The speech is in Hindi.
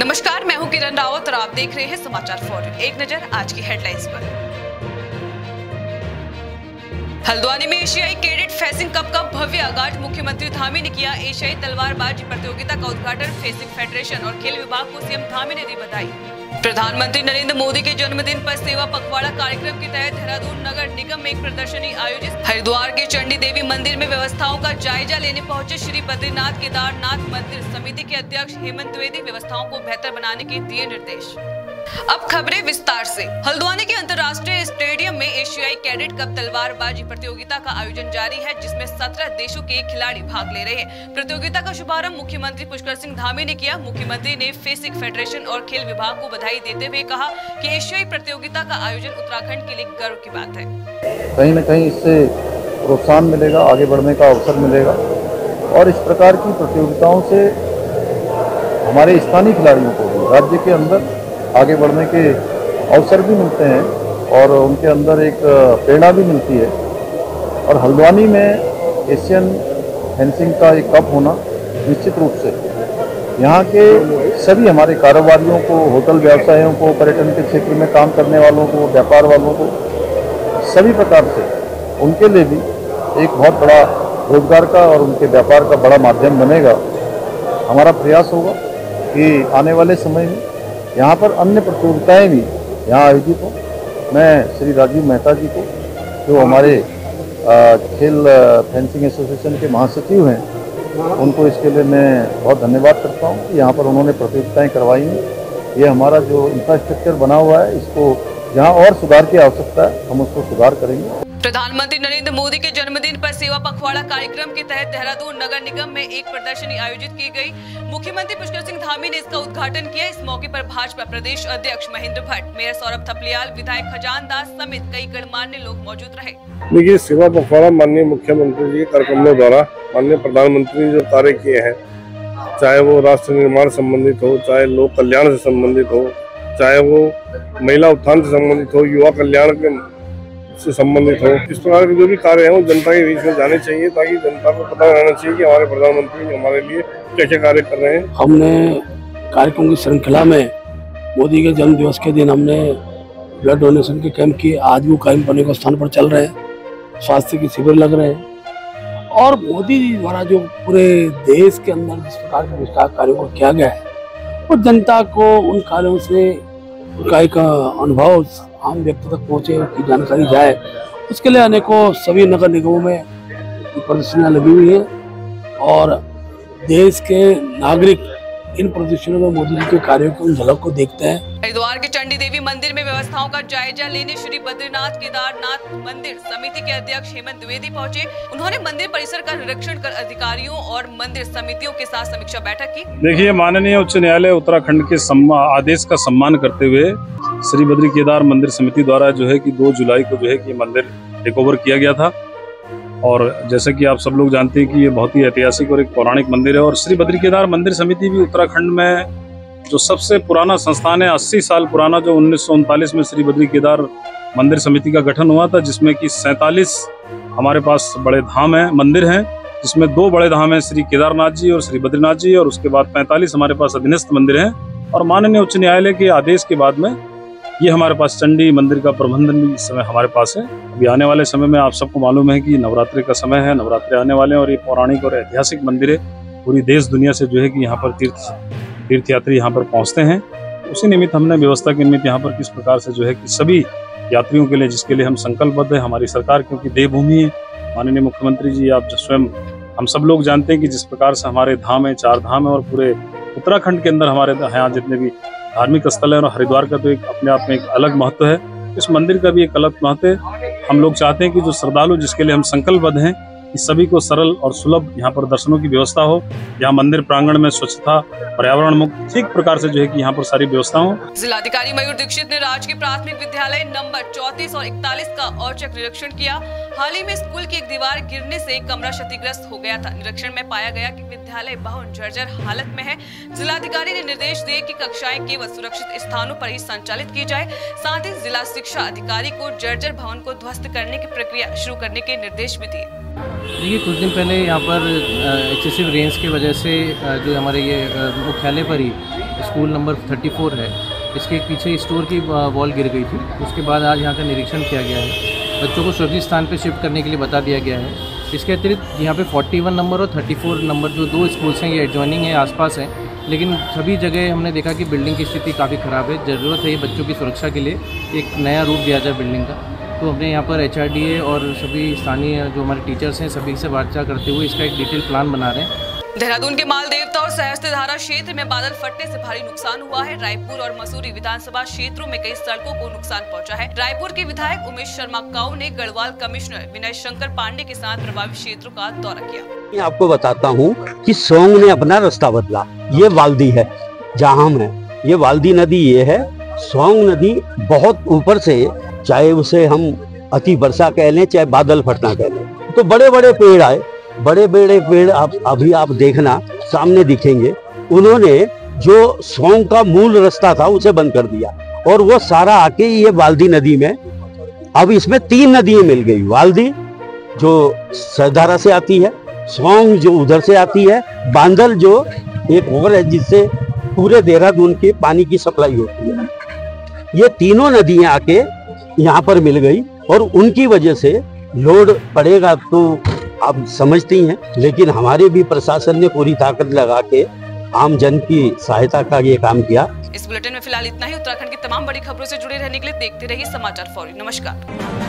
नमस्कार, मैं हूं किरण रावत और आप देख रहे हैं समाचार फॉर। एक नजर आज की हेडलाइंस पर। हल्द्वानी में एशियाई कैडेट फेंसिंग कप का भव्य आगाज। मुख्यमंत्री धामी ने किया एशियाई तलवारबाजी प्रतियोगिता का उद्घाटन। फेंसिंग फेडरेशन और खेल विभाग को सीएम धामी ने दी बधाई। प्रधानमंत्री नरेंद्र मोदी के जन्मदिन पर सेवा पखवाड़ा कार्यक्रम के तहत देहरादून नगर निगम में एक प्रदर्शनी आयोजित। हरिद्वार के चंडी देवी मंदिर में व्यवस्थाओं का जायजा लेने पहुंचे श्री बद्रीनाथ केदारनाथ मंदिर समिति के अध्यक्ष हेमंत द्विवेदी। व्यवस्थाओं को बेहतर बनाने के दिए निर्देश। अब खबरें विस्तार से। हल्द्वानी के अंतर्राष्ट्रीय स्टेडियम में एशियाई कैडेट कप तलवारबाजी प्रतियोगिता का आयोजन जारी है, जिसमें 17 देशों के खिलाड़ी भाग ले रहे हैं। प्रतियोगिता का शुभारंभ मुख्यमंत्री पुष्कर सिंह धामी ने किया। मुख्यमंत्री ने फेंसिंग फेडरेशन और खेल विभाग को बधाई देते हुए कहा कि एशियाई प्रतियोगिता का आयोजन उत्तराखंड के लिए गर्व की बात है। कहीं न कहीं इससे प्रोत्साहन मिलेगा, आगे बढ़ने का अवसर मिलेगा और इस प्रकार की प्रतियोगिताओं से हमारे स्थानीय खिलाड़ियों को भी राज्य के अंदर आगे बढ़ने के अवसर भी मिलते हैं और उनके अंदर एक प्रेरणा भी मिलती है। और हल्द्वानी में एशियन फेंसिंग का एक कप होना निश्चित रूप से यहाँ के सभी हमारे कारोबारियों को, होटल व्यवसायियों को, पर्यटन के क्षेत्र में काम करने वालों को, व्यापार वालों को, सभी प्रकार से उनके लिए भी एक बहुत बड़ा रोजगार का और उनके व्यापार का बड़ा माध्यम बनेगा। हमारा प्रयास होगा कि आने वाले समय में यहाँ पर अन्य प्रतियोगिताएं भी यहाँ आयोजित हों। मैं श्री राजीव मेहता जी को, जो हमारे खेल फेंसिंग एसोसिएशन के महासचिव हैं, उनको इसके लिए मैं बहुत धन्यवाद करता हूँ कि यहाँ पर उन्होंने प्रतियोगिताएं करवाई हैं। ये हमारा जो इंफ्रास्ट्रक्चर बना हुआ है, इसको जहाँ और सुधार की आवश्यकता है हम उसको सुधार करेंगे। प्रधानमंत्री नरेंद्र मोदी के जन्मदिन पर सेवा पखवाड़ा कार्यक्रम के तहत देहरादून नगर निगम में एक प्रदर्शनी आयोजित की गई। मुख्यमंत्री पुष्कर सिंह धामी ने इसका उद्घाटन किया। इस मौके पर भाजपा प्रदेश अध्यक्ष महेंद्र भट्ट, मेयर सौरभ थपलियाल, विधायक खजान दास समेत कई गणमान्य लोग मौजूद रहे। देखिए, सेवा पखवाड़ा माननीय मुख्यमंत्री जी के कार्यक्रमों द्वारा माननीय प्रधानमंत्री ने जो कार्य किए हैं, चाहे वो राष्ट्र निर्माण संबंधित हो, चाहे लोक कल्याण से संबंधित हो, चाहे वो महिला उत्थान से संबंधित हो, युवा कल्याण से संबंधित हो, इस प्रकार के जो भी कार्य हैं वो जनता के बीच में जाने चाहिए, ताकि जनता को पता रहना चाहिए कि हमारे प्रधानमंत्री हमारे लिए क्या क्या कार्य कर रहे हैं। हमने कार्यक्रम की श्रृंखला में मोदी के जन्म दिवस के दिन हमने ब्लड डोनेशन के कैंप किए। आज वो कैंप बने को स्थान पर चल रहे हैं, स्वास्थ्य के शिविर लग रहे हैं और मोदी जी द्वारा जो पूरे देश के अंदर जिस प्रकार के विकास कार्यों को किया गया है, वो जनता को उन कार्यों से उनका एक अनुभव आम व्यक्ति तक पहुँचे, उसकी जानकारी जाए, उसके लिए अनेकों सभी नगर निगमों में प्रदर्शनियाँ लगी हुई हैं और देश के नागरिक इन प्रदर्शनों में मोदी जी के कार्यों की उन झलक को देखते हैं। हरिद्वार के चंडी देवी मंदिर में व्यवस्थाओं का जायजा लेने श्री बद्रीनाथ केदारनाथ मंदिर समिति के अध्यक्ष हेमंत द्विवेदी पहुंचे। उन्होंने मंदिर परिसर का निरीक्षण कर अधिकारियों और मंदिर समितियों के साथ समीक्षा बैठक की। देखिए, माननीय उच्च न्यायालय उत्तराखंड के आदेश का सम्मान करते हुए श्री बद्री केदार मंदिर समिति द्वारा जो है कि 2 जुलाई को जो है कि मंदिर टेक ओवर किया गया था और जैसे कि आप सब लोग जानते हैं कि ये बहुत ही ऐतिहासिक और एक पौराणिक मंदिर है। और श्री बद्री केदार मंदिर समिति भी उत्तराखंड में जो सबसे पुराना संस्थान है, 80 साल पुराना, जो 1939 में श्री बद्री केदार मंदिर समिति का गठन हुआ था, जिसमें कि 47 हमारे पास बड़े धाम हैं, मंदिर हैं, जिसमें 2 बड़े धाम हैं, श्री केदारनाथ जी और श्री बद्रीनाथ जी, और उसके बाद 45 हमारे पास अधीनस्थ मंदिर हैं। और माननीय उच्च न्यायालय के आदेश के बाद में ये हमारे पास चंडी मंदिर का प्रबंधन भी इस समय हमारे पास है। अभी आने वाले समय में आप सबको मालूम है कि नवरात्रि का समय है, नवरात्रि आने वाले हैं और ये पौराणिक और ऐतिहासिक मंदिर है। पूरी देश दुनिया से जो है कि यहाँ पर तीर्थयात्री यहाँ पर पहुँचते हैं। उसी निमित्त हमने व्यवस्था के निमित्त यहाँ पर किस प्रकार से जो है कि सभी यात्रियों के लिए, जिसके लिए हम संकल्पबद्ध है, हमारी सरकार क्योंकि देवभूमि है, माननीय मुख्यमंत्री जी आप स्वयं हम सब लोग जानते हैं कि जिस प्रकार से हमारे धाम है, 4 धाम है और पूरे उत्तराखंड के अंदर हमारे यहाँ जितने भी धार्मिक स्थल है और हरिद्वार का तो एक अपने आप में एक अलग महत्व है, इस मंदिर का भी एक अलग महत्व है। हम लोग चाहते हैं कि जो श्रद्धालु जिसके लिए हम संकल्पबद्ध हैं, इस सभी को सरल और सुलभ यहाँ पर दर्शनों की व्यवस्था हो। यहाँ मंदिर प्रांगण में स्वच्छता, पर्यावरण मुक्त ठीक प्रकार से जो है कि यहाँ पर सारी व्यवस्था हो। जिलाधिकारी मयूर दीक्षित ने राजकीय प्राथमिक विद्यालय नंबर 34 और 41 का औचक निरीक्षण किया। हाल ही में स्कूल की एक दीवार गिरने से एक कमरा क्षतिग्रस्त हो गया था। निरीक्षण में पाया गया कि विद्यालय बहुत जर्जर हालत में है। जिलाधिकारी ने निर्देश दिए कि कक्षाएं केवल सुरक्षित स्थानों पर ही संचालित की जाए। साथ ही जिला शिक्षा अधिकारी को जर्जर भवन को ध्वस्त करने की प्रक्रिया शुरू करने के निर्देश भी दिए। देखिए, कुछ दिन पहले यहाँ पर एक्सेसिव रेंज की वजह से जो हमारे ये मुख्यालय पर ही स्कूल नंबर 34 है, इसके पीछे स्टोर की वॉल गिर गई थी। उसके बाद आज यहाँ का निरीक्षण किया गया है, बच्चों को सुरक्षित स्थान पर शिफ्ट करने के लिए बता दिया गया है। इसके अतिरिक्त यहाँ पे 41 नंबर और 34 नंबर जो 2 स्कूल्स हैं ये एडजॉइनिंग है, आसपास हैं, लेकिन सभी जगह हमने देखा कि बिल्डिंग की स्थिति काफ़ी ख़राब है। ज़रूरत है ये बच्चों की सुरक्षा के लिए एक नया रूप दिया जाए बिल्डिंग का। तो हमने यहाँ पर HRDA और सभी स्थानीय जो हमारे टीचर्स हैं सभी से वार्ता करते हुए इसका एक डिटेल प्लान बना रहे हैं। देहरादून के मालदेवता और सहस्त्रधारा क्षेत्र में बादल फटने से भारी नुकसान हुआ है। रायपुर और मसूरी विधानसभा क्षेत्रों में कई सड़कों को नुकसान पहुंचा है। रायपुर के विधायक उमेश शर्मा काऊ ने गढ़वाल कमिश्नर विनय शंकर पांडे के साथ प्रभावित क्षेत्रों का दौरा किया। मैं आपको बताता हूँ कि सोंग ने अपना रास्ता बदला। ये वाल्दी है जहाँ हम हैं, ये वाल्दी नदी ये है। सोंग नदी बहुत ऊपर से, चाहे उसे हम अति वर्षा कह लें चाहे बादल फटना कह लें, तो बड़े बड़े पेड़ आए, बड़े बड़े पेड़ अभी आप देखना सामने दिखेंगे। उन्होंने जो सोंग का मूल रास्ता था उसे बंद कर दिया और वो सारा आके ये वाल्दी नदी में, अब इसमें 3 नदियां मिल गई। वाल्दी जो सहस्त्रधारा से आती है, सोंग जो उधर से आती है, बांदल जो एक और है जिससे पूरे देहरादून के पानी की सप्लाई होती है। ये तीनों नदियां आके यहाँ पर मिल गई और उनकी वजह से लोड पड़ेगा तो आप समझती हैं, लेकिन हमारे भी प्रशासन ने पूरी ताकत लगा के आम जन की सहायता का ये काम किया। इस बुलेटिन में फिलहाल इतना ही। उत्तराखंड की तमाम बड़ी खबरों से जुड़े रहने के लिए देखते रहिए समाचार फॉरी। नमस्कार।